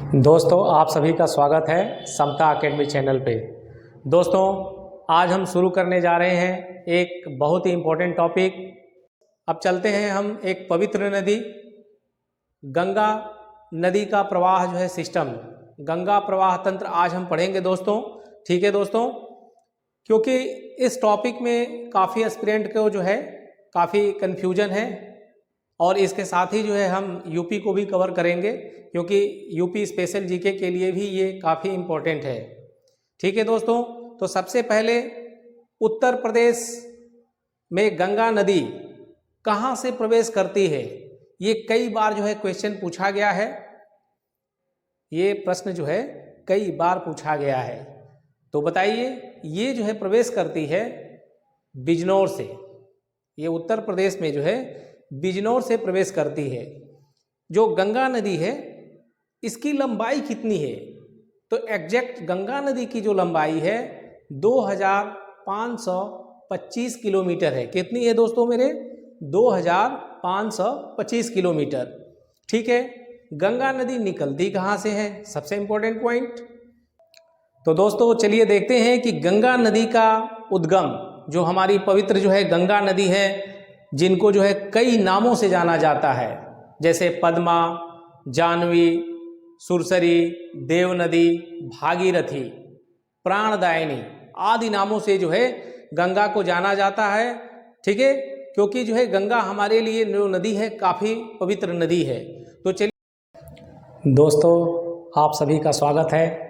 दोस्तों आप सभी का स्वागत है समता एकेडमी चैनल पे। दोस्तों आज हम शुरू करने जा रहे हैं एक बहुत ही इम्पोर्टेंट टॉपिक। अब चलते हैं हम एक पवित्र नदी गंगा नदी का प्रवाह जो है सिस्टम, गंगा प्रवाह तंत्र आज हम पढ़ेंगे दोस्तों। ठीक है दोस्तों, क्योंकि इस टॉपिक में काफ़ी एस्पिरेंट को जो है काफ़ी कन्फ्यूजन है और इसके साथ ही जो है हम यूपी को भी कवर करेंगे, क्योंकि यूपी स्पेशल जीके के लिए भी ये काफ़ी इम्पोर्टेंट है। ठीक है दोस्तों, तो सबसे पहले उत्तर प्रदेश में गंगा नदी कहाँ से प्रवेश करती है, ये कई बार जो है क्वेश्चन पूछा गया है। ये प्रश्न जो है कई बार पूछा गया है। तो बताइए, ये जो है प्रवेश करती है बिजनौर से। ये उत्तर प्रदेश में जो है बिजनौर से प्रवेश करती है। जो गंगा नदी है इसकी लंबाई कितनी है? तो एग्जैक्ट गंगा नदी की जो लंबाई है 2525 किलोमीटर है। कितनी है दोस्तों मेरे? 2525 किलोमीटर। ठीक है, गंगा नदी निकलती कहाँ से है, सबसे इंपॉर्टेंट पॉइंट। तो दोस्तों चलिए देखते हैं कि गंगा नदी का उद्गम, जो हमारी पवित्र जो है गंगा नदी है, जिनको जो है कई नामों से जाना जाता है, जैसे पद्मा, जानवी, सुरसरी, देव नदी, भागीरथी, प्राणदायिनी आदि नामों से जो है गंगा को जाना जाता है। ठीक है, क्योंकि जो है गंगा हमारे लिए जो नदी है काफ़ी पवित्र नदी है। तो चलिए दोस्तों, आप सभी का स्वागत है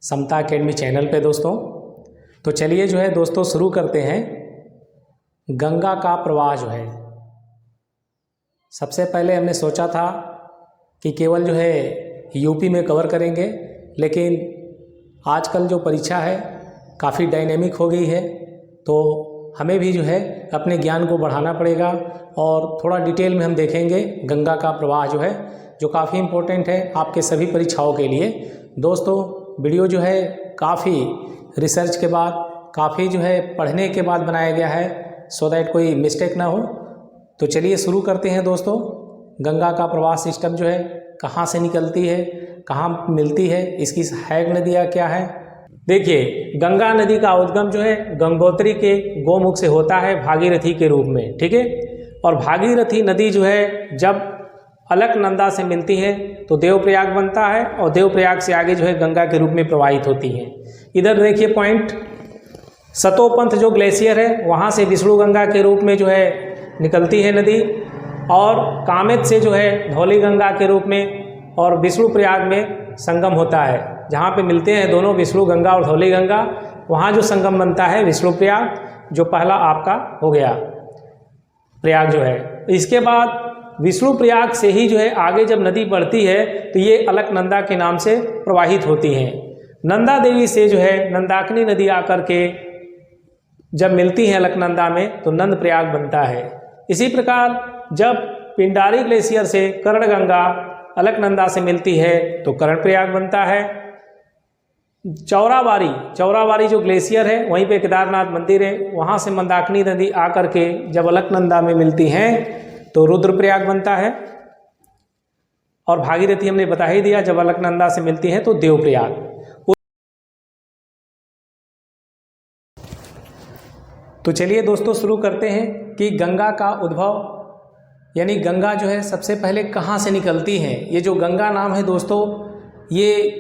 समता एकेडमी चैनल पे दोस्तों। तो चलिए जो है दोस्तों शुरू करते हैं। गंगा का प्रवाह जो है, सबसे पहले हमने सोचा था कि केवल जो है यूपी में कवर करेंगे, लेकिन आजकल जो परीक्षा है काफ़ी डायनेमिक हो गई है, तो हमें भी जो है अपने ज्ञान को बढ़ाना पड़ेगा और थोड़ा डिटेल में हम देखेंगे गंगा का प्रवाह जो है, जो काफ़ी इम्पोर्टेंट है आपके सभी परीक्षाओं के लिए। दोस्तों वीडियो जो है काफ़ी रिसर्च के बाद, काफ़ी जो है पढ़ने के बाद बनाया गया है, सो दैट कोई मिस्टेक ना हो। तो चलिए शुरू करते हैं दोस्तों। गंगा का प्रवाह सिस्टम जो है कहाँ से निकलती है, कहाँ मिलती है, इसकी सहायक नदियाँ क्या है। देखिए, गंगा नदी का उद्गम जो है गंगोत्री के गोमुख से होता है भागीरथी के रूप में। ठीक है, और भागीरथी नदी जो है जब अलकनंदा से मिलती है तो देवप्रयाग बनता है, और देवप्रयाग से आगे जो है गंगा के रूप में प्रवाहित होती है। इधर देखिए पॉइंट, सतोपंथ जो ग्लेशियर है वहाँ से विष्णु गंगा के रूप में जो है निकलती है नदी, और कामेत से जो है धौली गंगा के रूप में और विष्णु प्रयाग में संगम होता है। जहाँ पे मिलते हैं दोनों विष्णु गंगा और धौली गंगा, वहाँ जो संगम बनता है विष्णु प्रयाग, जो पहला आपका हो गया प्रयाग जो है। इसके बाद विष्णु प्रयाग से ही जो है आगे जब नदी बढ़ती है तो ये अलकनंदा के नाम से प्रवाहित होती हैं। नंदा देवी से जो है नंदाकिनी नदी आकर के जब मिलती है अलकनंदा में तो नंद प्रयाग बनता है। इसी प्रकार जब पिंडारी ग्लेशियर से कर्ण गंगा अलकनंदा से मिलती है तो कर्ण प्रयाग बनता है। चौराबाड़ी जो ग्लेशियर है वहीं पे केदारनाथ मंदिर है, वहाँ से मंदाकिनी नदी आकर के जब अलकनंदा में मिलती हैं तो रुद्रप्रयाग बनता है। और भागीरथी हमने बता ही दिया, जब अलकनंदा से मिलती है तो देवप्रयाग। तो चलिए दोस्तों शुरू करते हैं कि गंगा का उद्भव, यानी गंगा जो है सबसे पहले कहाँ से निकलती है। ये जो गंगा नाम है दोस्तों, ये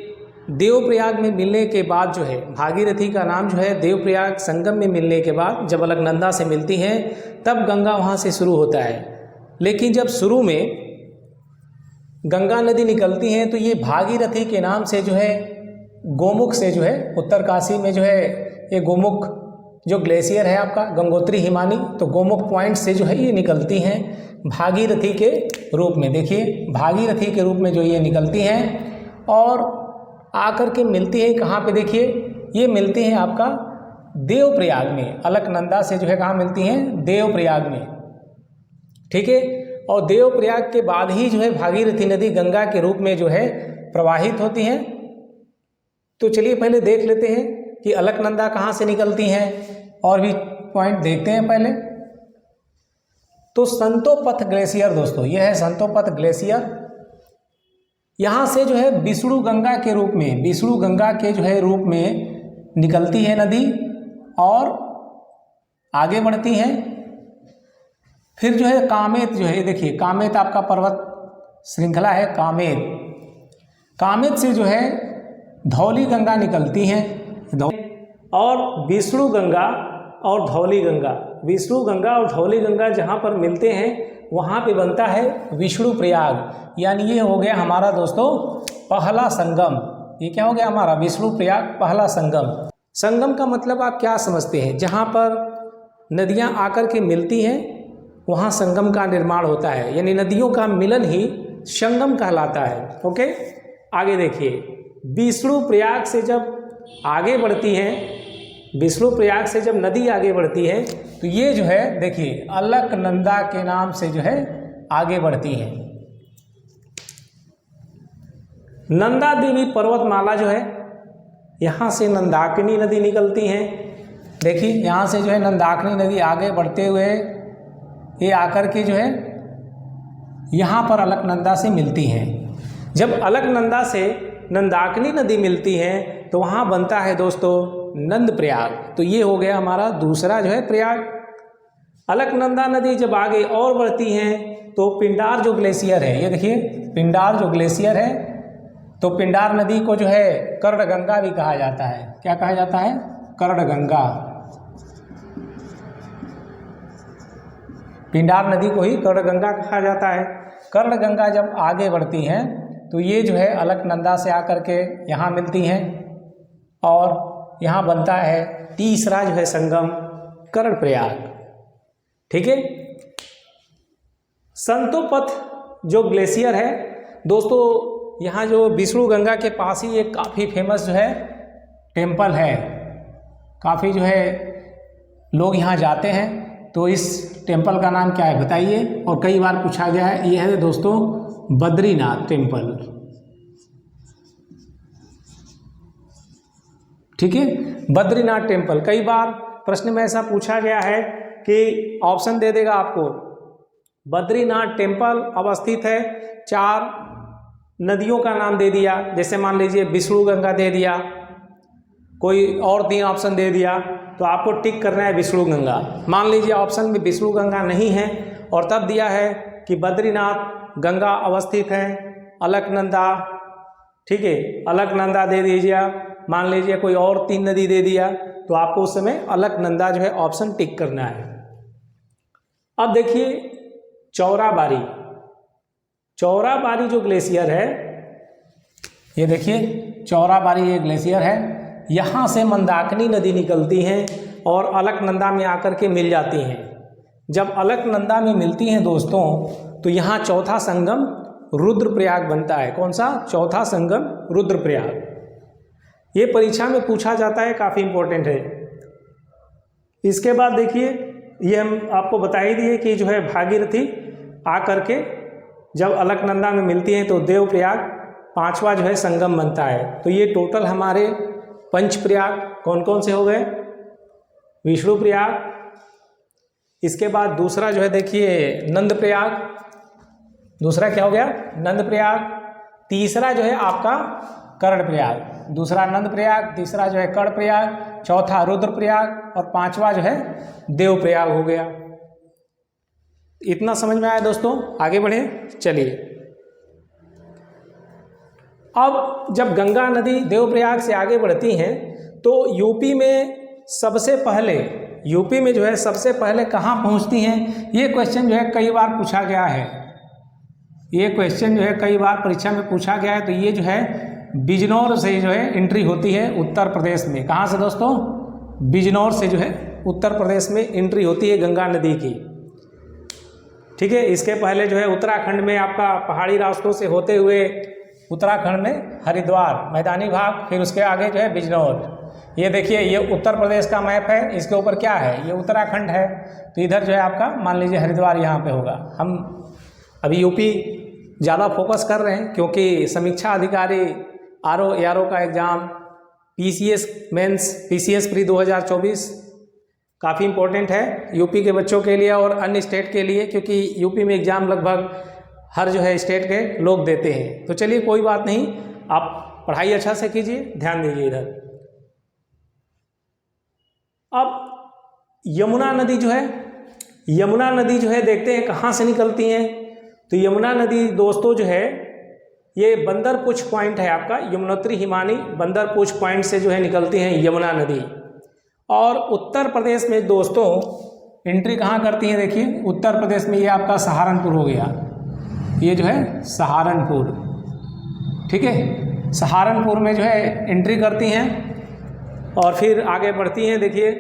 देवप्रयाग में मिलने के बाद जो है, भागीरथी का नाम जो है देवप्रयाग संगम में मिलने के बाद जब अलकनंदा से मिलती हैं तब गंगा वहाँ से शुरू होता है। लेकिन जब शुरू में गंगा नदी निकलती हैं तो ये भागीरथी के नाम से जो है गोमुख से जो है उत्तरकाशी में जो है ये गोमुख जो ग्लेशियर है आपका गंगोत्री हिमानी, तो गोमुख पॉइंट से जो है ये निकलती हैं भागीरथी के रूप में। देखिए भागीरथी के रूप में जो ये निकलती हैं और आकर के मिलती है कहाँ पे, देखिए ये मिलती हैं आपका देवप्रयाग में। अलकनंदा से जो है कहाँ मिलती हैं? देवप्रयाग में। ठीक है, और देवप्रयाग के बाद ही जो है भागीरथी नदी गंगा के रूप में जो है प्रवाहित होती हैं। तो चलिए पहले देख लेते हैं कि अलकनंदा कहाँ से निकलती हैं, और भी पॉइंट देखते हैं पहले। तो संतोपथ ग्लेशियर दोस्तों, यह है संतोपथ ग्लेशियर। यहाँ से जो है विष्णु गंगा के रूप में, विष्णु गंगा के जो है रूप में निकलती है नदी और आगे बढ़ती है। फिर जो है कामेत, जो है देखिए कामेत आपका पर्वत श्रृंखला है कामेत, कामेत से जो है धौली गंगा निकलती हैं और विष्णु गंगा और धौली गंगा, विष्णु गंगा और धौली गंगा जहाँ पर मिलते हैं वहाँ पे बनता है विष्णु प्रयाग। यानी ये हो गया हमारा दोस्तों पहला संगम। ये क्या हो गया हमारा विष्णु प्रयाग पहला संगम। संगम का मतलब आप क्या समझते हैं? जहाँ पर नदियाँ आकर के मिलती हैं वहाँ संगम का निर्माण होता है, यानी नदियों का मिलन ही संगम कहलाता है। ओके, आगे देखिए, विष्णु प्रयाग से जब आगे बढ़ती है, विष्णु प्रयाग से जब नदी आगे बढ़ती है तो ये जो है देखिए अलकनंदा के नाम से जो है आगे बढ़ती है। नंदा देवी पर्वतमाला जो है यहाँ से नंदाकिनी नदी निकलती है। देखिए यहाँ से जो है नंदाकिनी नदी आगे बढ़ते हुए ये आकर के जो है यहाँ पर अलकनंदा से मिलती है। जब अलकनंदा से नंदाकिनी नदी मिलती है तो वहाँ बनता है दोस्तों नंद प्रयाग। तो ये हो गया हमारा दूसरा जो है प्रयाग। अलकनंदा नदी जब आगे और बढ़ती है तो पिंडार जो ग्लेशियर है, ये देखिए पिंडार जो ग्लेशियर है, तो पिंडार नदी को जो है कर्णगंगा भी कहा जाता है। क्या कहा जाता है? कर्णगंगा। पिंडार नदी को ही कर्णगंगा कहा जाता है। कर्णगंगा जब आगे बढ़ती हैं तो ये जो है अलकनंदा से आकर के यहाँ मिलती हैं और यहाँ बनता है तीसरा जो है संगम कर्णप्रयाग। ठीक है, संतोपथ जो ग्लेशियर है दोस्तों, यहाँ जो विष्णु गंगा के पास ही एक काफ़ी फेमस जो है टेम्पल है, काफ़ी जो है लोग यहाँ जाते हैं। तो इस टेम्पल का नाम क्या है बताइए? और कई बार पूछा गया है, ये है दोस्तों बद्रीनाथ टेम्पल। ठीक है, बद्रीनाथ टेम्पल। कई बार प्रश्न में ऐसा पूछा गया है कि ऑप्शन दे देगा आपको, बद्रीनाथ टेम्पल अवस्थित है, 4 नदियों का नाम दे दिया, जैसे मान लीजिए विष्णु गंगा दे दिया, कोई और 3 ऑप्शन दे दिया, तो आपको टिक करना है विष्णु गंगा। मान लीजिए ऑप्शन में विष्णु गंगा नहीं है और तब दिया है कि बद्रीनाथ गंगा अवस्थित है, अलकनंदा, ठीक है, अलकनंदा दे दीजिए। मान लीजिए कोई और 3 नदी दे दिया तो आपको उस समय अलकनंदा जो है ऑप्शन टिक करना है। अब देखिए चौराबाड़ी, चौराबाड़ी जो ग्लेशियर है, ये देखिए चौराबाड़ी ये ग्लेशियर है, यहाँ से मंदाकिनी नदी निकलती हैं और अलकनंदा में आकर के मिल जाती हैं। जब अलकनंदा में मिलती हैं दोस्तों तो यहाँ चौथा संगम रुद्रप्रयाग बनता है। कौन सा? चौथा संगम रुद्रप्रयाग। ये परीक्षा में पूछा जाता है, काफ़ी इम्पोर्टेंट है। इसके बाद देखिए, ये हम आपको बता ही दिए कि जो है भागीरथी आ करके जब अलकनंदा में मिलती हैं तो देवप्रयाग 5वां जो है संगम बनता है। तो ये टोटल हमारे पंचप्रयाग कौन कौन से हो गए? विष्णु प्रयाग, इसके बाद दूसरा जो है देखिए नंद प्रयाग, दूसरा क्या हो गया? नंद प्रयाग। तीसरा जो है आपका कर्ण प्रयाग, दूसरा नंद प्रयाग, तीसरा जो है कर्ण प्रयाग, चौथा रुद्र प्रयाग और 5वां जो है देव प्रयाग हो गया। इतना समझ में आया दोस्तों? आगे बढ़े चलिए। अब जब गंगा नदी देवप्रयाग से आगे बढ़ती हैं तो यूपी में सबसे पहले, यूपी में जो है सबसे पहले कहाँ पहुँचती हैं? ये क्वेश्चन जो है कई बार पूछा गया है, ये क्वेश्चन जो है कई बार परीक्षा में पूछा गया है। तो ये जो है बिजनौर से जो है एंट्री होती है उत्तर प्रदेश में। कहाँ से दोस्तों? बिजनौर से जो है उत्तर प्रदेश में एंट्री होती है गंगा नदी की। ठीक है, इसके पहले जो है उत्तराखंड में आपका पहाड़ी रास्तों से होते हुए उत्तराखंड में हरिद्वार मैदानी भाग, फिर उसके आगे जो है बिजनौर। ये देखिए ये उत्तर प्रदेश का मैप है, इसके ऊपर क्या है? ये उत्तराखंड है। तो इधर जो है आपका मान लीजिए हरिद्वार यहाँ पे होगा। हम अभी यूपी ज़्यादा फोकस कर रहे हैं क्योंकि समीक्षा अधिकारी आरओ एआरओ का exam, PCS mains, PCS pre 2024 काफ़ी इम्पोर्टेंट है यूपी के बच्चों के लिए और अन्य स्टेट के लिए, क्योंकि यूपी में एग्ज़ाम लगभग हर जो है स्टेट के लोग देते हैं। तो चलिए कोई बात नहीं, आप पढ़ाई अच्छा से कीजिए, ध्यान दीजिए इधर। अब यमुना नदी जो है, यमुना नदी जो है देखते हैं कहाँ से निकलती हैं। तो यमुना नदी दोस्तों जो है ये बंदरपुछ पॉइंट है आपका, यमुनोत्री हिमानी बंदरपुछ पॉइंट से जो है निकलती हैं यमुना नदी। और उत्तर प्रदेश में दोस्तों एंट्री कहाँ करती हैं, देखिए उत्तर प्रदेश में ये आपका सहारनपुर हो गया, ये जो है सहारनपुर, ठीक है, सहारनपुर में जो है एंट्री करती हैं और फिर आगे बढ़ती हैं। देखिए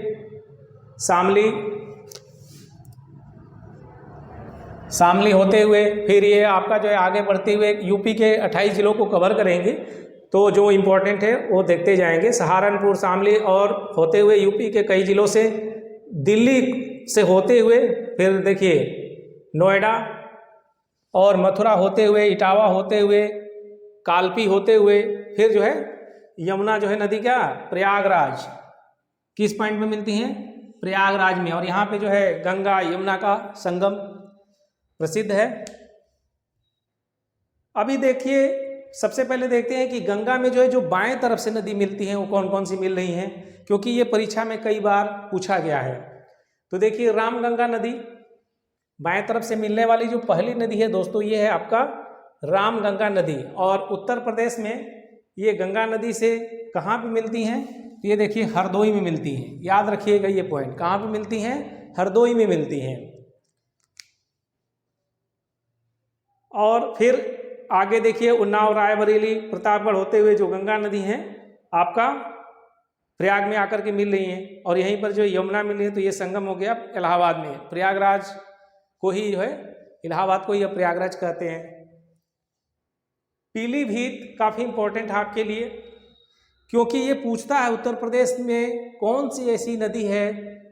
शामली होते हुए फिर ये आपका जो है आगे बढ़ते हुए यूपी के 28 जिलों को कवर करेंगे। तो जो इम्पोर्टेंट है वो देखते जाएंगे, सहारनपुर, शामली और होते हुए यूपी के कई जिलों से, दिल्ली से होते हुए फिर देखिए नोएडा और मथुरा होते हुए, इटावा होते हुए, कालपी होते हुए, फिर जो है यमुना जो है नदी क्या प्रयागराज, किस पॉइंट में मिलती हैं, प्रयागराज में। और यहाँ पे जो है गंगा यमुना का संगम प्रसिद्ध है। अभी देखिए सबसे पहले देखते हैं कि गंगा में जो है जो बाएं तरफ से नदी मिलती हैं वो कौन कौन सी मिल रही हैं, क्योंकि ये परीक्षा में कई बार पूछा गया है। तो देखिए रामगंगा नदी बाएं तरफ से मिलने वाली जो पहली नदी है दोस्तों ये है आपका रामगंगा नदी। और उत्तर प्रदेश में ये गंगा नदी से कहाँ पे मिलती हैं, तो ये देखिए हरदोई में मिलती हैं, याद रखिएगा ये पॉइंट, कहाँ पे मिलती हैं, हरदोई में मिलती हैं। और फिर आगे देखिए उन्नाव, रायबरेली, प्रतापगढ़ होते हुए जो गंगा नदी हैं आपका प्रयाग में आकर के मिल रही हैं। और यहीं पर जो यमुना मिल रही है तो ये संगम हो गया इलाहाबाद में, प्रयागराज को ही जो है इलाहाबाद को ही अब प्रयागराज कहते हैं। पीलीभीत काफ़ी इंपॉर्टेंट है आपके लिए, क्योंकि ये पूछता है उत्तर प्रदेश में कौन सी ऐसी नदी है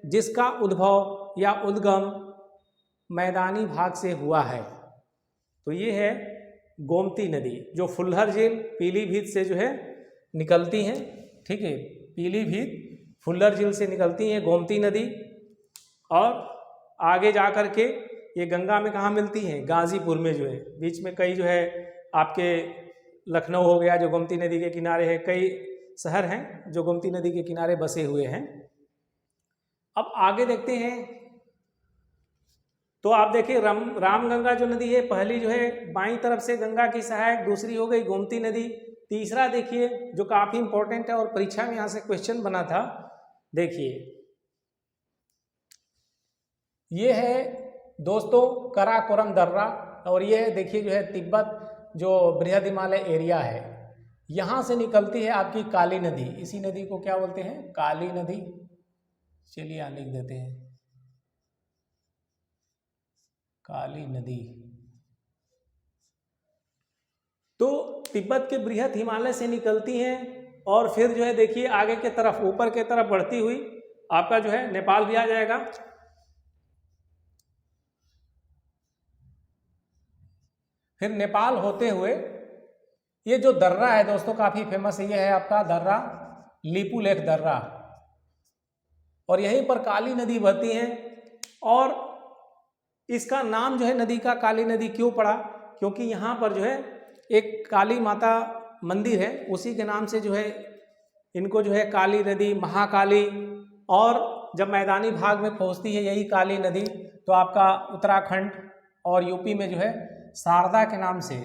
जिसका उद्भव या उद्गम मैदानी भाग से हुआ है। तो ये है गोमती नदी, जो फुल्लर झील पीलीभीत से जो है निकलती हैं, ठीक है, पीलीभीत फुल्लर झील से निकलती हैं गोमती नदी। और आगे जा कर के ये गंगा में कहाँ मिलती हैं, गाजीपुर में जो है, बीच में कई जो है आपके लखनऊ हो गया जो गोमती नदी के किनारे है, कई शहर हैं जो गोमती नदी के किनारे बसे हुए हैं। अब आगे देखते हैं तो आप देखिए रामगंगा जो नदी है पहली जो है बाईं तरफ से गंगा की सहायक, दूसरी हो गई गोमती नदी, तीसरा देखिए जो काफ़ी इंपॉर्टेंट है और परीक्षा में यहाँ से क्वेश्चन बना था, देखिए ये है दोस्तों काराकोरम दर्रा। और ये देखिए जो है तिब्बत जो बृहद हिमालय एरिया है, यहाँ से निकलती है आपकी काली नदी। इसी नदी को क्या बोलते हैं, काली नदी। चलिए यहाँ लिख देते हैं काली नदी। तो तिब्बत के बृहद हिमालय से निकलती हैं और फिर जो है देखिए आगे के तरफ ऊपर के तरफ बढ़ती हुई आपका जो है नेपाल भी आ जाएगा। फिर नेपाल होते हुए ये जो दर्रा है दोस्तों काफ़ी फेमस है, ये है आपका दर्रा लिपुलेख दर्रा। और यहीं पर काली नदी बहती है। और इसका नाम जो है नदी का काली नदी क्यों पड़ा, क्योंकि यहाँ पर जो है एक काली माता मंदिर है, उसी के नाम से जो है इनको जो है काली नदी, महाकाली। और जब मैदानी भाग में पहुँचती है यही काली नदी तो आपका उत्तराखंड और यूपी में जो है शारदा के नाम से,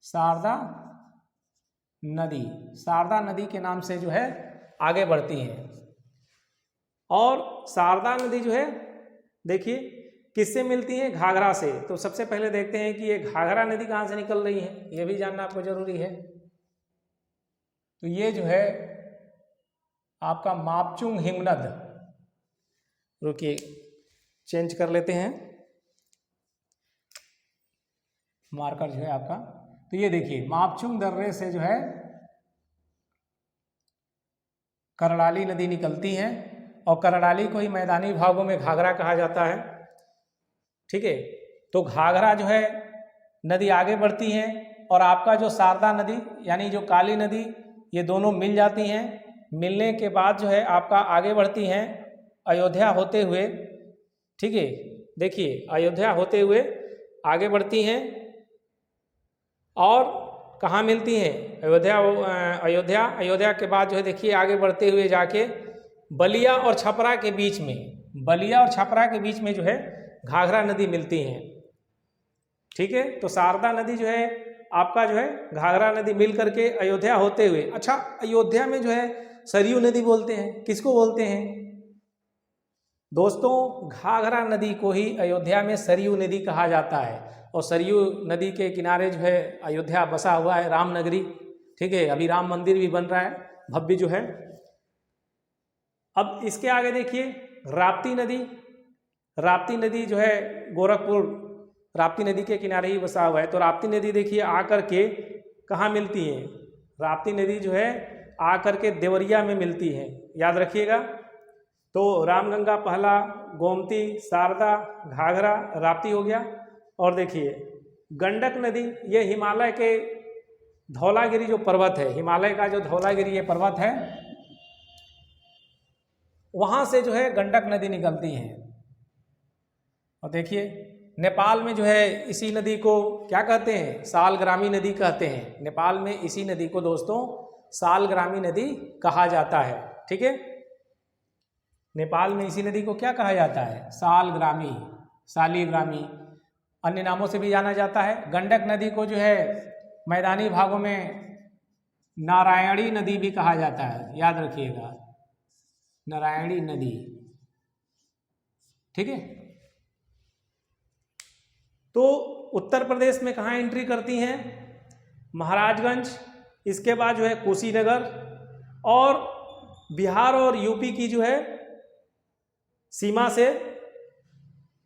शारदा नदी के नाम से जो है आगे बढ़ती है। और शारदा नदी जो है देखिए किससे मिलती है, घाघरा से। तो सबसे पहले देखते हैं कि ये घाघरा नदी कहाँ से निकल रही है, ये भी जानना आपको जरूरी है। तो ये जो है आपका मापचुंग हिमनद, रुकिए चेंज कर लेते हैं मार्कर जो है आपका। तो ये देखिए मापचुंग दर्रे से जो है करड़ाली नदी निकलती है और करड़ाली को ही मैदानी भागों में घाघरा कहा जाता है, ठीक है। तो घाघरा जो है नदी आगे बढ़ती है और आपका जो शारदा नदी यानी जो काली नदी, ये दोनों मिल जाती हैं। मिलने के बाद जो है आपका आगे बढ़ती हैं अयोध्या होते हुए, ठीक है। देखिए अयोध्या होते हुए आगे बढ़ती हैं और कहाँ मिलती हैं? अयोध्या के बाद जो है देखिए आगे बढ़ते हुए जाके बलिया और छपरा के बीच में, बलिया और छपरा के बीच में जो है घाघरा नदी मिलती हैं। ठीक है, तो शारदा नदी जो है आपका जो है घाघरा नदी मिल करके अयोध्या होते हुए, अच्छा अयोध्या में जो है सरयू नदी बोलते हैं, किसको बोलते हैं दोस्तों? घाघरा नदी को ही अयोध्या में सरयू नदी कहा जाता है। और सरयू नदी के किनारे जो है अयोध्या बसा हुआ है, रामनगरी। ठीक है, अभी राम मंदिर भी बन रहा है भव्य जो है। अब इसके आगे देखिए राप्ती नदी, राप्ती नदी जो है गोरखपुर राप्ती नदी के किनारे ही बसा हुआ है। तो राप्ती नदी देखिए आकर के कहाँ मिलती है? राप्ती नदी जो है आकर के देवरिया में मिलती है, याद रखिएगा। तो रामगंगा, पहला, गोमती, शारदा, घाघरा, राप्ती हो गया। और देखिए गंडक नदी, ये हिमालय के धौलागिरी जो पर्वत है, हिमालय का जो धौलागिरी ये पर्वत है, वहाँ से जो है गंडक नदी निकलती है। और देखिए नेपाल में जो है इसी नदी को क्या कहते हैं? सालग्रामी नदी कहते हैं। नेपाल में इसी नदी को दोस्तों सालग्रामी नदी कहा जाता है। ठीक है, नेपाल में इसी नदी को क्या कहा जाता है? सालग्रामी, सालीग्रामी, अन्य नामों से भी जाना जाता है। गंडक नदी को जो है मैदानी भागों में नारायणी नदी भी कहा जाता है, याद रखिएगा, नारायणी नदी। ठीक है, तो उत्तर प्रदेश में कहाँ एंट्री करती हैं? महाराजगंज, इसके बाद जो है कुशीनगर, और बिहार और यूपी की जो है सीमा से,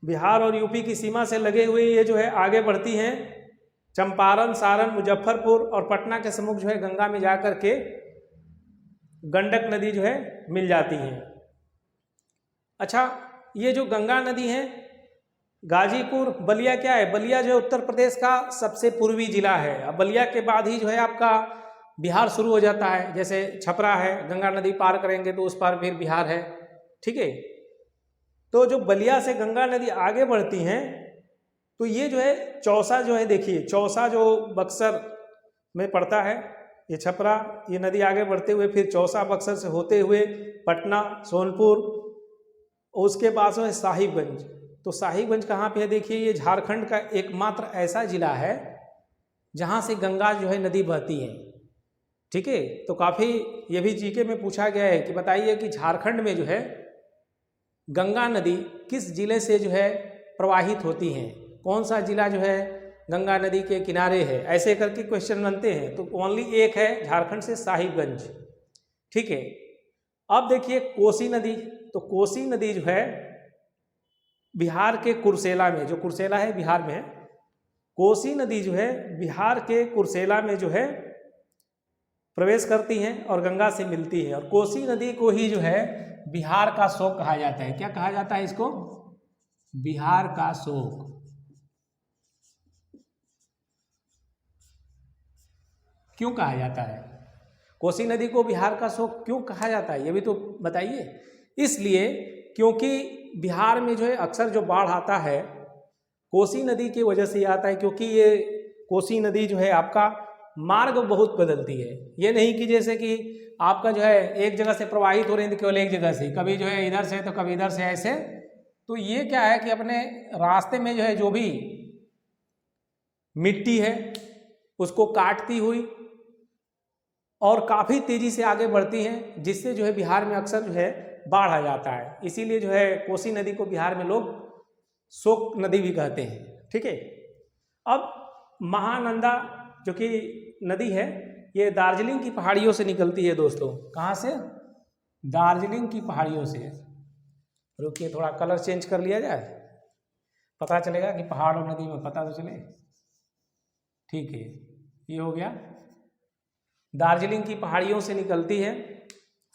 बिहार और यूपी की सीमा से लगे हुए ये जो है आगे बढ़ती हैं चंपारण, सारण, मुजफ्फरपुर और पटना के सम्मुख जो है गंगा में जा कर के गंडक नदी जो है मिल जाती हैं। अच्छा, ये जो गंगा नदी है, गाजीपुर, बलिया क्या है? बलिया जो है उत्तर प्रदेश का सबसे पूर्वी जिला है। अब बलिया के बाद ही जो है आपका बिहार शुरू हो जाता है। जैसे छपरा है, गंगा नदी पार करेंगे तो उस पार फिर बिहार है। ठीक है, तो जो बलिया से गंगा नदी आगे बढ़ती हैं तो ये जो है चौसा जो है, देखिए चौसा जो बक्सर में पड़ता है, ये छपरा, ये नदी आगे बढ़ते हुए फिर चौसा बक्सर से होते हुए पटना, सोनपुर, उसके बाद जो है साहिबगंज। तो साहिबगंज कहाँ पे है? देखिए ये झारखंड का एकमात्र ऐसा जिला है जहाँ से गंगा जो है नदी बहती है। ठीक है, तो काफ़ी ये भी जीके में पूछा गया है कि बताइए कि झारखंड में जो है गंगा नदी किस जिले से जो है प्रवाहित होती हैं, कौन सा जिला जो है गंगा नदी के किनारे है, ऐसे करके क्वेश्चन बनते हैं। तो ओनली एक है झारखंड से, साहिबगंज। ठीक है, अब देखिए कोसी नदी, तो कोसी नदी जो है बिहार के कुर्सेला में, जो कुर्सेला है बिहार में है, कोसी नदी जो है बिहार के कुर्सेला में जो है प्रवेश करती हैं और गंगा से मिलती है। और कोसी नदी को ही जो है बिहार का शोक कहा जाता है। क्या कहा जाता है इसको? बिहार का शोक। क्यों कहा जाता है कोसी नदी को बिहार का शोक? क्यों कहा जाता है ये भी तो बताइए। इसलिए क्योंकि बिहार में जो है अक्सर जो बाढ़ आता है कोसी नदी की वजह से आता है, क्योंकि ये कोसी नदी जो है आपका मार्ग बहुत बदलती है। ये नहीं कि जैसे कि आपका जो है एक जगह से प्रवाहित हो रही है केवल एक जगह से, कभी जो है इधर से तो कभी इधर से, ऐसे। तो ये क्या है कि अपने रास्ते में जो है जो भी मिट्टी है उसको काटती हुई और काफ़ी तेज़ी से आगे बढ़ती हैं, जिससे जो है बिहार में अक्सर जो है बाढ़ आ जाता है। इसीलिए जो है कोसी नदी को बिहार में लोग शोक नदी भी कहते हैं। ठीक है, अब महानंदा जो कि नदी है ये दार्जिलिंग की पहाड़ियों से निकलती है दोस्तों। कहाँ से? दार्जिलिंग की पहाड़ियों से। रुकिए थोड़ा कलर चेंज कर लिया जाए, पता चलेगा कि पहाड़ और नदी में पता तो चले। ठीक है, ये हो गया, दार्जिलिंग की पहाड़ियों से निकलती है।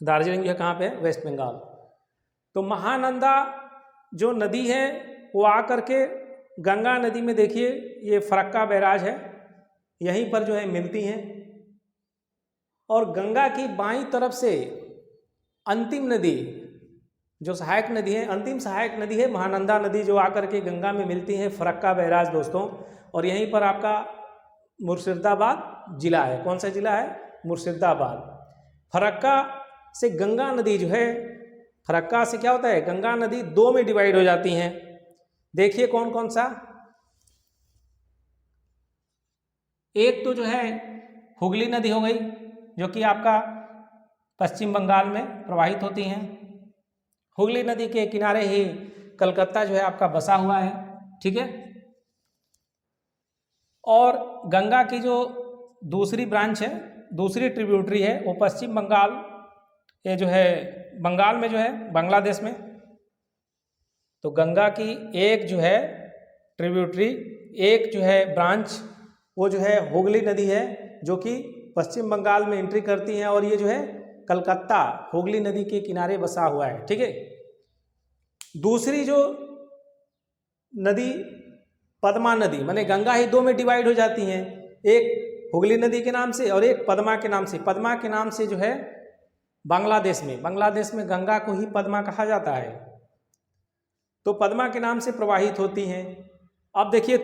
दार्जिलिंग जो है कहाँ पे है? वेस्ट बंगाल। तो महानंदा जो नदी है वो आकर के गंगा नदी में, देखिए ये फरक्का बैराज है, यहीं पर जो है मिलती हैं। और गंगा की बाईं तरफ से अंतिम नदी जो सहायक नदी है, अंतिम सहायक नदी है महानंदा नदी, जो आकर के गंगा में मिलती है फरक्का बैराज दोस्तों। और यहीं पर आपका मुर्शिदाबाद जिला है। कौन सा जिला है? मुर्शिदाबाद। फरक्का से गंगा नदी जो है, फरक्का से क्या होता है, गंगा नदी दो में डिवाइड हो जाती हैं। देखिए कौन कौन सा। एक तो जो है हुगली नदी हो गई, जो कि आपका पश्चिम बंगाल में प्रवाहित होती हैं। हुगली नदी के किनारे ही कलकत्ता जो है आपका बसा हुआ है, ठीक है। और गंगा की जो दूसरी ब्रांच है, दूसरी ट्रिब्यूटरी है, वो पश्चिम बंगाल, ये जो है बंगाल में जो है बांग्लादेश में। तो गंगा की एक जो है ट्रिब्यूटरी, एक जो है ब्रांच, वो जो है हुगली नदी है, जो कि पश्चिम बंगाल में एंट्री करती है। और ये जो है कलकत्ता हुगली नदी के किनारे बसा हुआ है, ठीक है। दूसरी जो नदी पद्मा नदी, माने गंगा ही दो में डिवाइड हो जाती हैं, एक हुगली नदी के नाम से और एक पद्मा के नाम से। पद्मा के नाम से जो है बांग्लादेश में गंगा को ही पद्मा कहा जाता है। तो पद्मा के नाम से प्रवाहित होती हैं। अब देखिए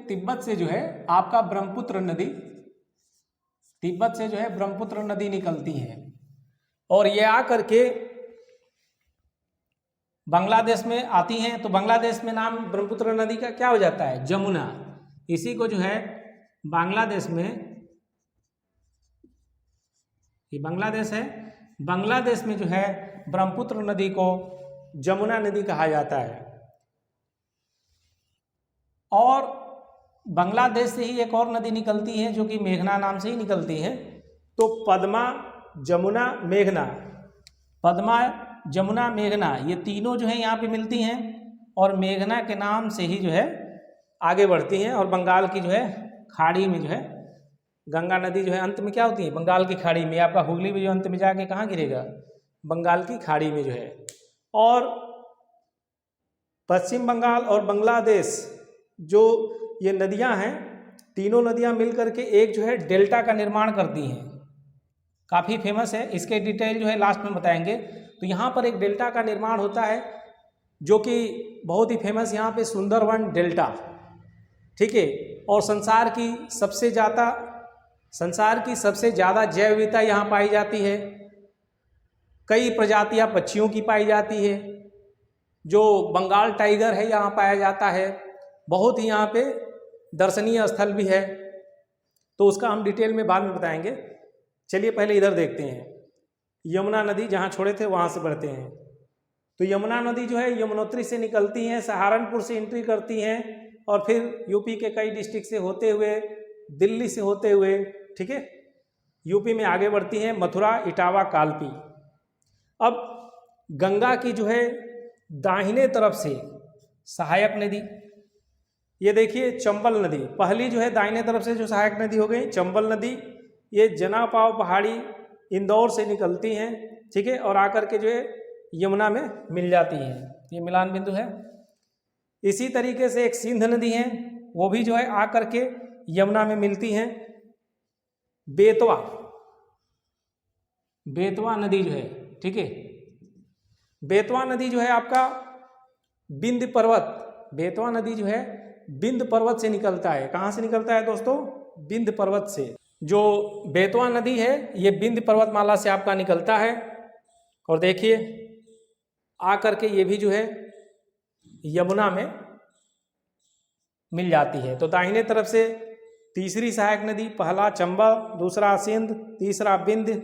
तिब्बत से जो है आपका ब्रह्मपुत्र नदी, तिब्बत से जो है ब्रह्मपुत्र नदी निकलती है और ये आकर के बांग्लादेश में आती हैं। तो बांग्लादेश में नाम ब्रह्मपुत्र नदी का क्या हो जाता है? जमुना। इसी को जो है बांग्लादेश में, ये बांग्लादेश है, बांग्लादेश में जो है ब्रह्मपुत्र नदी को जमुना नदी कहा जाता है। और बांग्लादेश से ही एक और नदी निकलती है, जो कि मेघना नाम से ही निकलती है। तो पद्मा, जमुना, मेघना, पद्मा, जमुना, मेघना, ये तीनों जो है यहाँ पे मिलती हैं और मेघना के नाम से ही जो है आगे बढ़ती हैं। और बंगाल की जो है खाड़ी में जो है गंगा नदी जो है अंत में क्या होती है? बंगाल की खाड़ी में। आपका हुगली भी जो अंत में जाके कहाँ गिरेगा? बंगाल की खाड़ी में जो है। और पश्चिम बंगाल और बांग्लादेश जो ये नदियाँ हैं, तीनों नदियाँ मिलकर के एक जो है डेल्टा का निर्माण करती हैं। काफ़ी फेमस है, इसके डिटेल जो है लास्ट में बताएंगे। तो यहाँ पर एक डेल्टा का निर्माण होता है, जो कि बहुत ही फेमस यहाँ पे सुंदरवन डेल्टा, ठीक है। और संसार की सबसे ज़्यादा जैव विविधता यहाँ पाई जाती है। कई प्रजातियाँ पक्षियों की पाई जाती है। जो बंगाल टाइगर है यहाँ पाया जाता है। बहुत ही यहाँ पे दर्शनीय स्थल भी है, तो उसका हम डिटेल में बाद में बताएंगे। चलिए पहले इधर देखते हैं। यमुना नदी जहाँ छोड़े थे वहाँ से बढ़ते हैं। तो यमुना नदी जो है यमुनोत्री से निकलती हैं, सहारनपुर से एंट्री करती हैं और फिर यूपी के कई डिस्ट्रिक्ट से होते हुए, दिल्ली से होते हुए, ठीक है, यूपी में आगे बढ़ती हैं, मथुरा, इटावा, कालपी। अब गंगा की जो है दाहिने तरफ से सहायक नदी, ये देखिए चंबल नदी, पहली जो है दाहिने तरफ से जो सहायक नदी हो गई चंबल नदी। ये जनापाव पहाड़ी इंदौर से निकलती हैं, ठीक है, और आकर के जो है यमुना में मिल जाती हैं। ये मिलान बिंदु है। इसी तरीके से एक सिंध नदी है, वो भी जो है आकर के यमुना में मिलती हैं। बेतवा नदी जो है, ठीक है, बेतवा नदी जो है आपका विंध्य पर्वत, बेतवा नदी जो है विंध्य पर्वत से निकलता है। कहाँ से निकलता है दोस्तों? विंध्य पर्वत से। जो बेतवा नदी है ये विंध्य पर्वतमाला से आपका निकलता है। और देखिए आकर के ये भी जो है यमुना में मिल जाती है। तो दाहिने तरफ से तीसरी सहायक नदी, पहला चंबल, दूसरा सिंध, तीसरा विंध्य,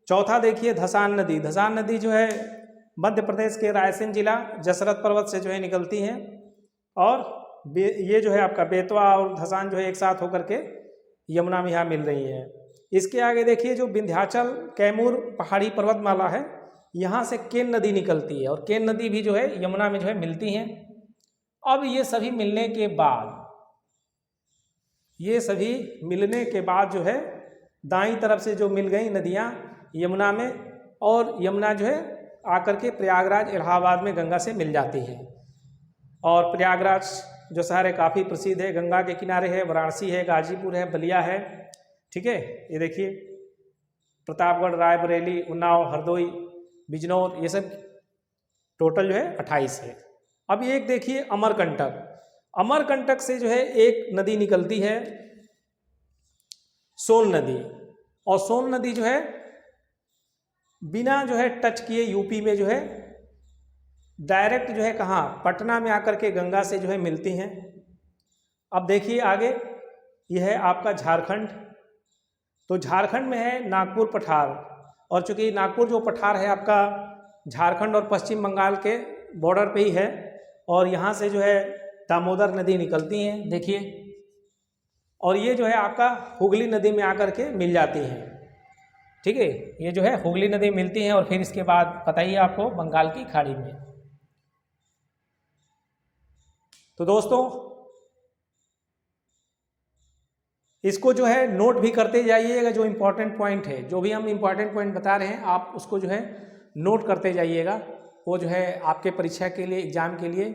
चौथा देखिए धसान नदी। धसान नदी जो है मध्य प्रदेश के रायसेन जिला जसरत पर्वत से जो है निकलती हैं। और ये जो है आपका बेतवा और धसान जो है एक साथ होकर के यमुना में यहाँ मिल रही है। इसके आगे देखिए जो विंध्याचल कैमूर पहाड़ी पर्वतमाला है, यहाँ से केन नदी निकलती है और केन नदी भी जो है यमुना में जो है मिलती हैं। अब ये सभी मिलने के बाद जो है दाईं तरफ से जो मिल गई नदियाँ यमुना में, और यमुना जो है आकर के प्रयागराज इलाहाबाद में गंगा से मिल जाती है। और प्रयागराज जो शहर है काफ़ी प्रसिद्ध है, गंगा के किनारे है, वाराणसी है, गाजीपुर है, बलिया है, ठीक है। ये देखिए प्रतापगढ़, रायबरेली, उन्नाव, हरदोई, बिजनौर, ये सब टोटल जो है 28 है। अब एक देखिए अमरकंटक। अमरकंटक से जो है एक नदी निकलती है सोन नदी, और सोन नदी जो है बिना जो है टच किए यूपी में जो है डायरेक्ट जो है कहाँ, पटना में आकर के गंगा से जो है मिलती हैं। अब देखिए आगे, यह है आपका झारखंड। तो झारखंड में है नागपुर पठार, और चूंकि नागपुर जो पठार है आपका झारखंड और पश्चिम बंगाल के बॉर्डर पे ही है, और यहाँ से जो है दामोदर नदी निकलती हैं देखिए, और ये जो है आपका हुगली नदी में आकर के मिल जाती हैं। ठीक है, ये जो है हुगली नदी मिलती हैं, और फिर इसके बाद पता ही है आपको बंगाल की खाड़ी में। तो दोस्तों इसको जो है नोट भी करते जाइएगा, जो इम्पोर्टेंट पॉइंट है, जो भी हम इम्पोर्टेंट पॉइंट बता रहे हैं आप उसको जो है नोट करते जाइएगा। वो जो है आपके परीक्षा के लिए, एग्जाम के लिए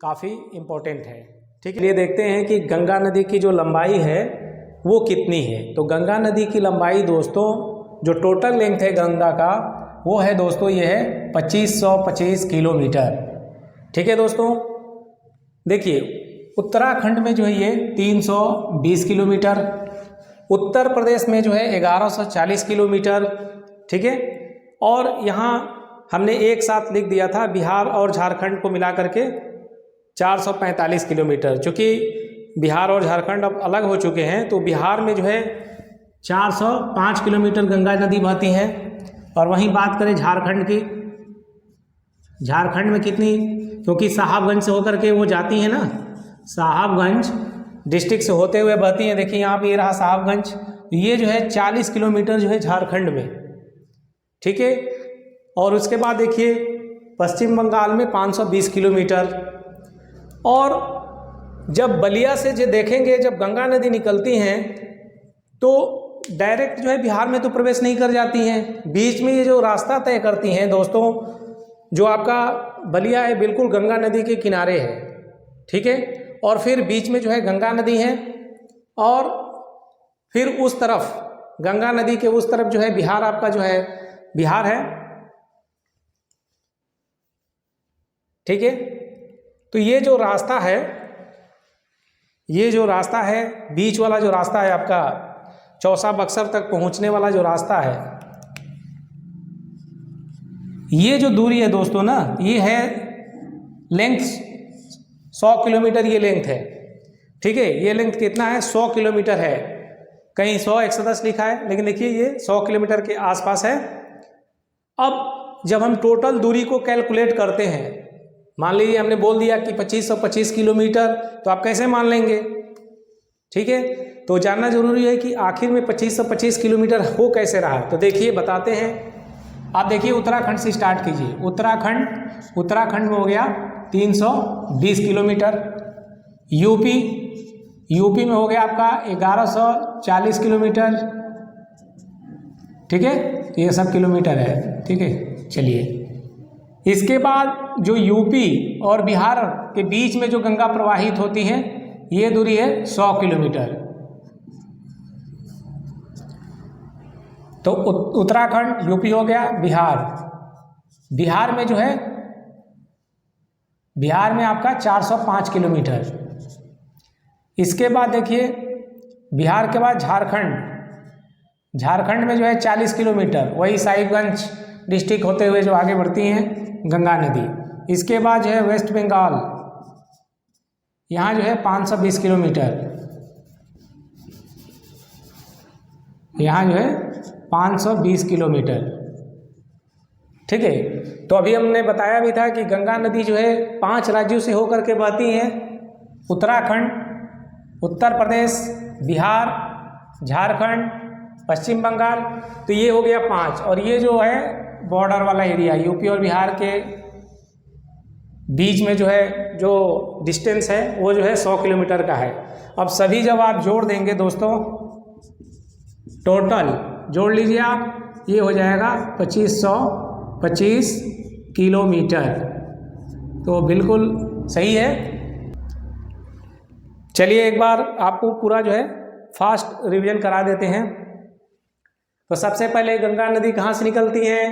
काफ़ी इम्पोर्टेंट है। ठीक है, ये देखते हैं कि गंगा नदी की जो लंबाई है वो कितनी है। तो गंगा नदी की लंबाई दोस्तों, जो टोटल लेंथ है गंगा का, वो है दोस्तों ये है 2525 किलोमीटर। ठीक है दोस्तों, देखिए उत्तराखंड में जो है ये 320 किलोमीटर, उत्तर प्रदेश में जो है 1140 किलोमीटर। ठीक है, और यहाँ हमने एक साथ लिख दिया था बिहार और झारखंड को मिला करके 445 किलोमीटर। चूँकि बिहार और झारखंड अब अलग हो चुके हैं, तो बिहार में जो है 405 किलोमीटर गंगा नदी बहती है। और वहीं बात करें झारखंड की, झारखंड में कितनी, क्योंकि साहबगंज से होकर के वो जाती है ना, साहबगंज डिस्ट्रिक्ट से होते हुए बहती हैं। देखिए यहाँ पे ये रहा साहबगंज, ये जो है 40 किलोमीटर जो है झारखंड में। ठीक है, और उसके बाद देखिए पश्चिम बंगाल में 520 किलोमीटर। और जब बलिया से जो देखेंगे, जब गंगा नदी निकलती हैं तो डायरेक्ट जो है बिहार में तो प्रवेश नहीं कर जाती हैं, बीच में ये जो रास्ता तय करती हैं दोस्तों, जो आपका बलिया है बिल्कुल गंगा नदी के किनारे है। ठीक है, और फिर बीच में जो है गंगा नदी है, और फिर उस तरफ गंगा नदी के उस तरफ जो है बिहार, आपका जो है बिहार है। ठीक है, तो ये जो रास्ता है, ये जो रास्ता है बीच वाला जो रास्ता है आपका चौसा बक्सर तक पहुंचने वाला जो रास्ता है, ये जो दूरी है दोस्तों ना, ये है लेंथ 100 किलोमीटर, ये लेंथ है। ठीक है, ये लेंथ कितना है, 100 किलोमीटर है। कहीं 100 110 लिखा है, लेकिन देखिए ये 100 किलोमीटर के आसपास है। अब जब हम टोटल दूरी को कैलकुलेट करते हैं, मान लीजिए हमने बोल दिया कि 2525 किलोमीटर, तो आप कैसे मान लेंगे। ठीक है, तो जानना जरूरी है कि आखिर में 2525 किलोमीटर हो कैसे रहा। तो देखिए बताते हैं। आप देखिए उत्तराखंड से स्टार्ट कीजिए। उत्तराखंड में हो गया 320 किलोमीटर। यूपी में हो गया आपका 1140 किलोमीटर। ठीक है, ये सब किलोमीटर है। ठीक है, चलिए इसके बाद जो यूपी और बिहार के बीच में जो गंगा प्रवाहित होती है, ये दूरी है 100 किलोमीटर। तो उत्तराखंड, यूपी हो गया, बिहार में जो है, बिहार में आपका 405 किलोमीटर। इसके बाद देखिए बिहार के बाद झारखंड में जो है 40 किलोमीटर, वही साहिबगंज डिस्ट्रिक्ट होते हुए जो आगे बढ़ती हैं गंगा नदी। इसके बाद जो है वेस्ट बंगाल, यहाँ जो है 520 किलोमीटर, यहाँ जो है 520 किलोमीटर। ठीक है, तो अभी हमने बताया भी था कि गंगा नदी जो है 5 राज्यों से होकर के बहती हैं, उत्तराखंड, उत्तर प्रदेश, बिहार, झारखंड, पश्चिम बंगाल। तो ये हो गया 5, और ये जो है बॉर्डर वाला एरिया, यूपी और बिहार के बीच में जो है जो डिस्टेंस है वो जो है 100 किलोमीटर का है। अब सभी जब आप जोड़ देंगे दोस्तों, टोटल जोड़ लीजिए आप, ये हो जाएगा 2525 किलोमीटर। तो बिल्कुल सही है। चलिए एक बार आपको पूरा जो है फास्ट रिवीजन करा देते हैं। तो सबसे पहले गंगा नदी कहाँ से निकलती है?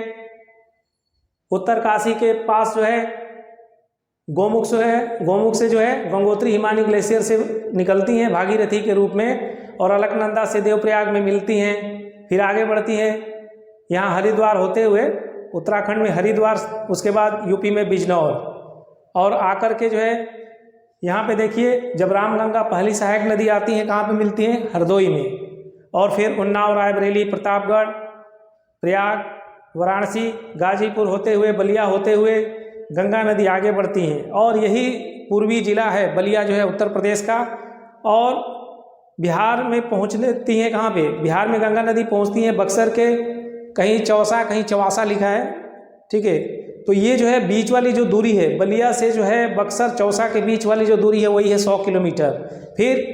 उत्तरकाशी के पास जो है गोमुख से जो है गंगोत्री हिमानी ग्लेशियर से निकलती हैं भागीरथी के रूप में, और अलकनंदा से देवप्रयाग में मिलती हैं, फिर आगे बढ़ती हैं यहाँ हरिद्वार होते हुए उत्तराखंड में हरिद्वार, उसके बाद यूपी में बिजनौर, और आकर के जो है यहाँ पे देखिए जब रामगंगा पहली सहायक नदी आती है कहाँ पे मिलती है? हरदोई में, और फिर उन्नाव, रायबरेली, प्रतापगढ़, प्रयाग, वाराणसी, गाजीपुर होते हुए बलिया होते हुए गंगा नदी आगे बढ़ती हैं। और यही पूर्वी जिला है बलिया जो है उत्तर प्रदेश का, और बिहार में पहुँचती हैं कहाँ पे? बिहार में गंगा नदी पहुँचती हैं बक्सर के, कहीं चौसा कहीं चवासा लिखा है, ठीक है। तो ये जो है बीच वाली जो दूरी है बलिया से जो है बक्सर चौसा के बीच वाली जो दूरी है वही है 100 किलोमीटर। फिर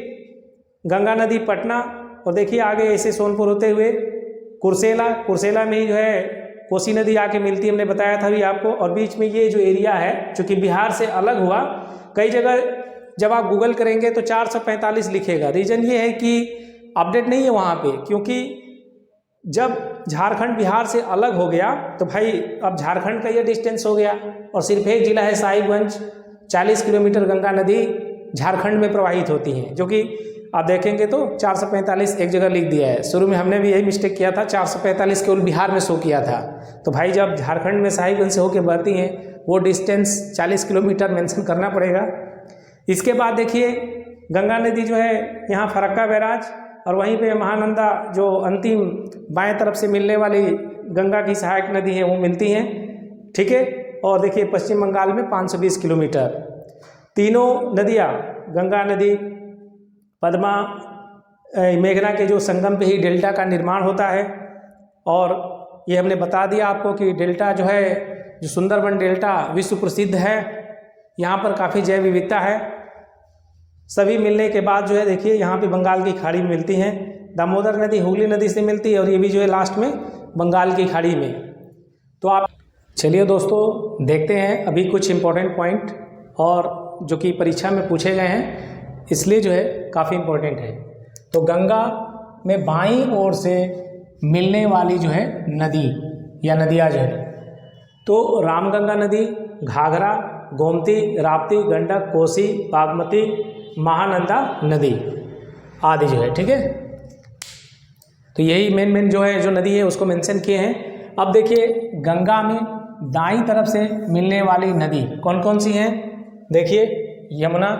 गंगा नदी पटना, और देखिए आगे ऐसे सोनपुर होते हुए कुर्सेला में ही जो है कोसी नदी आके मिलती है, हमने बताया था अभी आपको। और बीच में ये जो एरिया है चूँकि बिहार से अलग हुआ, कई जगह जब आप गूगल करेंगे तो 445 लिखेगा। रीज़न ये है कि अपडेट नहीं है वहाँ पे, क्योंकि जब झारखंड बिहार से अलग हो गया तो भाई अब झारखंड का ये डिस्टेंस हो गया, और सिर्फ एक जिला है साहिबगंज, 40 किलोमीटर गंगा नदी झारखंड में प्रवाहित होती है, जो कि आप देखेंगे तो 445 एक जगह लिख दिया है। शुरू में हमने भी यही मिस्टेक किया था, 445 केवल बिहार में शो किया था। तो भाई जब झारखंड में साहिबगंज से होकर बहती हैं वो डिस्टेंस 40 किलोमीटर मेंशन करना पड़ेगा। इसके बाद देखिए गंगा नदी जो है यहाँ फरक्का बैराज, और वहीं पे महानंदा जो अंतिम बाएं तरफ से मिलने वाली गंगा की सहायक नदी है वो मिलती हैं, ठीक है। और देखिए पश्चिम बंगाल में 520 किलोमीटर। तीनों नदियाँ गंगा नदी, पद्मा, मेघना के जो संगम पे ही डेल्टा का निर्माण होता है। और ये हमने बता दिया आपको कि डेल्टा जो है, जो सुंदरबन डेल्टा विश्व प्रसिद्ध है, यहाँ पर काफ़ी जैव विविधता है। सभी मिलने के बाद जो है देखिए यहाँ पे बंगाल की खाड़ी में मिलती हैं। दामोदर नदी हुगली नदी से मिलती है, और ये भी जो है लास्ट में बंगाल की खाड़ी में। तो आप चलिए दोस्तों देखते हैं अभी कुछ इम्पोर्टेंट पॉइंट, और जो कि परीक्षा में पूछे गए हैं इसलिए जो है काफ़ी इम्पोर्टेंट है। तो गंगा में बाईं ओर से मिलने वाली जो है नदी या नदियाँ जो है, तो रामगंगा नदी, घाघरा, गोमती, राप्ती, गंडक, कोसी, बागमती, महानंदा नदी आदि जो है, ठीक है। तो यही मेन जो है जो नदी है उसको मेंशन किए हैं। अब देखिए गंगा में दाईं तरफ से मिलने वाली नदी कौन कौन सी हैं? देखिए यमुना,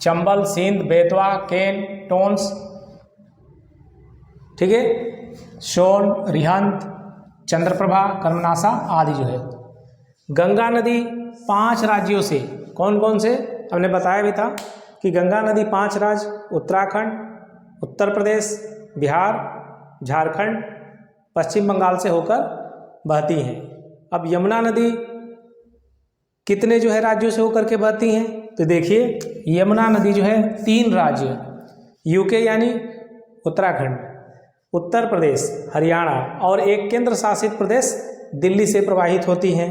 चंबल, सिंध, बेतवा, केन, टोंस, ठीक है, सोन, रिहंत, चंद्रप्रभा, कर्मनाशा आदि जो है। गंगा नदी 5 राज्यों से, कौन कौन से हमने बताया भी था कि गंगा नदी 5 राज्य उत्तराखंड, उत्तर प्रदेश, बिहार, झारखंड, पश्चिम बंगाल से होकर बहती हैं। अब यमुना नदी कितने जो है राज्यों से होकर के बहती हैं? तो देखिए यमुना नदी जो है 3 राज्य, यूके यानी उत्तराखंड, उत्तर प्रदेश, हरियाणा, और एक केंद्र शासित प्रदेश दिल्ली से प्रवाहित होती हैं।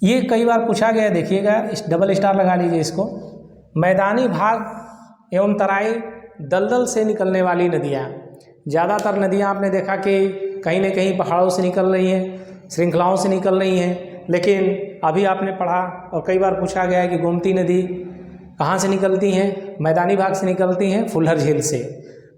ये कई बार पूछा गया, देखिएगा डबल स्टार लगा लीजिए इसको। मैदानी भाग एवं तराई दलदल से निकलने वाली नदियाँ, ज़्यादातर नदियाँ आपने देखा कि कहीं न कहीं पहाड़ों से निकल रही हैं, श्रृंखलाओं से निकल रही हैं। लेकिन अभी आपने पढ़ा और कई बार पूछा गया है कि गोमती नदी कहाँ से निकलती हैं? मैदानी भाग से निकलती हैं, फुलहर झील से।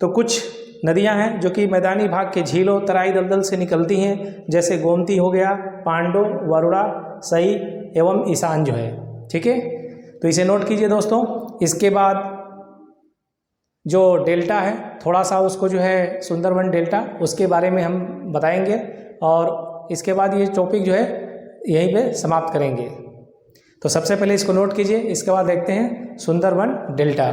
तो कुछ नदियाँ हैं जो कि मैदानी भाग के झीलों, तराई, दलदल से निकलती हैं, जैसे गोमती हो गया, पांडो, वरुणा, सई एवं ईशान जो है, ठीक है। तो इसे नोट कीजिए दोस्तों। इसके बाद जो डेल्टा है थोड़ा सा उसको जो है सुंदरबन डेल्टा, उसके बारे में हम बताएंगे, और इसके बाद ये टॉपिक जो है यहीं पे समाप्त करेंगे। तो सबसे पहले इसको नोट कीजिए, इसके बाद देखते हैं सुंदरबन डेल्टा।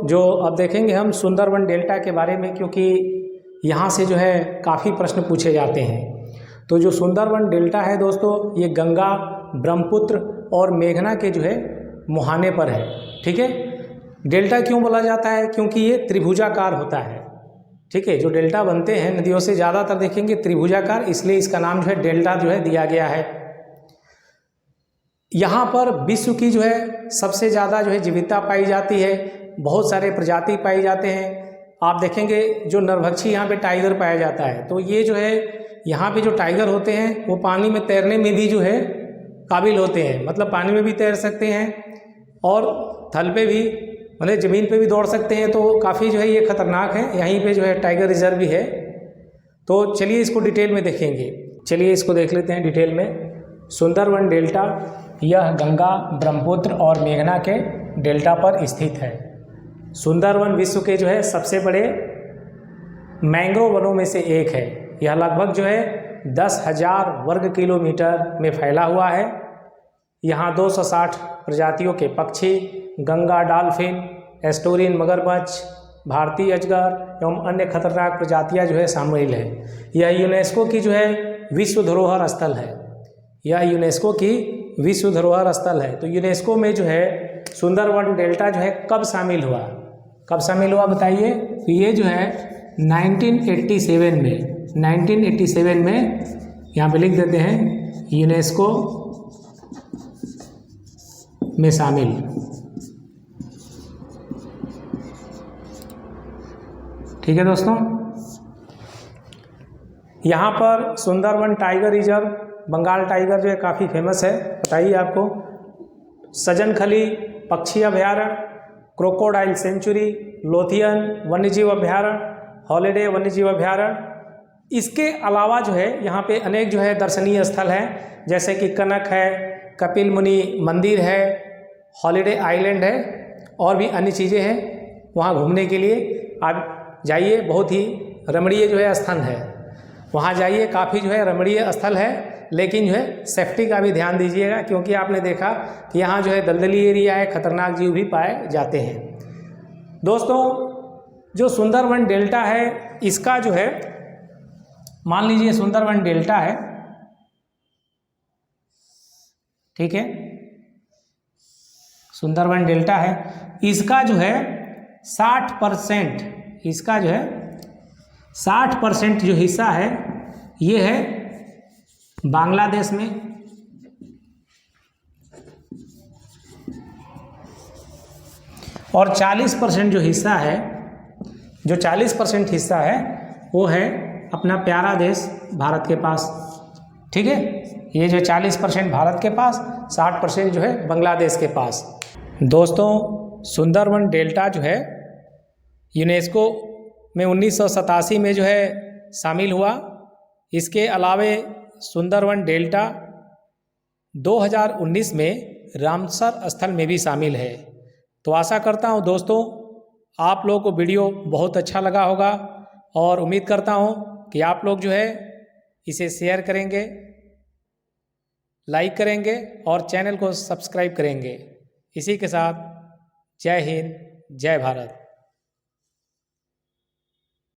जो अब देखेंगे हम सुंदरबन डेल्टा के बारे में, क्योंकि यहाँ से जो है काफ़ी प्रश्न पूछे जाते हैं। तो जो सुंदरबन डेल्टा है दोस्तों, ये गंगा, ब्रह्मपुत्र और मेघना के जो है मुहाने पर है, ठीक है। डेल्टा क्यों बोला जाता है? क्योंकि ये त्रिभुजाकार होता है, ठीक है। जो डेल्टा बनते हैं नदियों से ज़्यादातर देखेंगे त्रिभुजाकार, इसलिए इसका नाम जो है डेल्टा जो है दिया गया है। यहाँ पर विश्व की जो है सबसे ज़्यादा जो है जीविता पाई जाती है, बहुत सारे प्रजाति पाए जाते हैं। आप देखेंगे जो नरभक्षी यहाँ पे टाइगर पाया जाता है, तो ये जो है यहाँ पे जो टाइगर होते हैं वो पानी में तैरने में भी जो है काबिल होते हैं, मतलब पानी में भी तैर सकते हैं और थल पे भी मतलब ज़मीन पे भी दौड़ सकते हैं। तो काफ़ी जो है ये खतरनाक है। यहीं पे जो है टाइगर रिजर्व भी है। तो चलिए इसको डिटेल में देखेंगे। चलिए इसको देख लेते हैं डिटेल में। सुंदरवन डेल्टा यह गंगा, ब्रह्मपुत्र और मेघना के डेल्टा पर स्थित है। सुंदरवन विश्व के जो है सबसे बड़े मैंग्रोव वनों में से एक है। यह लगभग जो है 10,000 वर्ग किलोमीटर में फैला हुआ है। यहाँ 260 प्रजातियों के पक्षी, गंगा डॉल्फिन, एस्टोरिन मगरमच्छ, भारतीय अजगर एवं अन्य खतरनाक प्रजातियाँ जो है शामिल है। यह यूनेस्को की जो है विश्व धरोहर स्थल है। यह यूनेस्को की विश्व धरोहर स्थल है। तो यूनेस्को में जो है सुंदरवन डेल्टा जो है कब शामिल हुआ, कब शामिल हुआ बताइए। तो ये जो है 1987 में यहाँ पे लिख देते हैं यूनेस्को में शामिल। ठीक है दोस्तों, यहाँ पर Sundarban tiger reserve, Bengal tiger जो है काफ़ी फेमस है, बताइए आपको। सजनखली पक्षी अभयारण्य, क्रोकोडाइल सेंचुरी, लोथियन वन्यजीव अभयारण्य, हॉलिडे वन्यजीव अभयारण्य। इसके अलावा जो है यहाँ पे अनेक जो है दर्शनीय स्थल हैं, जैसे कि कनक है, कपिल मुनि मंदिर है, हॉलिडे आइलैंड है और भी अन्य चीज़ें हैं वहाँ घूमने के लिए। आप जाइए, बहुत ही रमणीय जो है स्थल है, वहाँ जाइए, काफ़ी जो है रमणीय स्थल है। लेकिन जो है सेफ्टी का भी ध्यान दीजिएगा, क्योंकि आपने देखा कि यहाँ जो है दलदली एरिया है, खतरनाक जीव भी पाए जाते हैं। दोस्तों, जो सुंदरवन डेल्टा है इसका जो है, मान लीजिए सुंदरवन डेल्टा है, ठीक है, सुंदरवन डेल्टा है, इसका जो है 60%, इसका जो है 60% जो हिस्सा है ये है बांग्लादेश में, और 40% जो हिस्सा है, जो 40% हिस्सा है वो है अपना प्यारा देश भारत के पास। ठीक है, ये जो 40% भारत के पास, 60% जो है बांग्लादेश के पास। दोस्तों, सुंदरवन डेल्टा जो है यूनेस्को में 1987 में जो है शामिल हुआ। इसके अलावे सुंदरवन डेल्टा 2019 में रामसर स्थल में भी शामिल है। तो आशा करता हूँ दोस्तों आप लोगों को वीडियो बहुत अच्छा लगा होगा, और उम्मीद करता हूँ कि आप लोग जो है इसे शेयर करेंगे, लाइक करेंगे और चैनल को सब्सक्राइब करेंगे। इसी के साथ जय हिंद, जय भारत।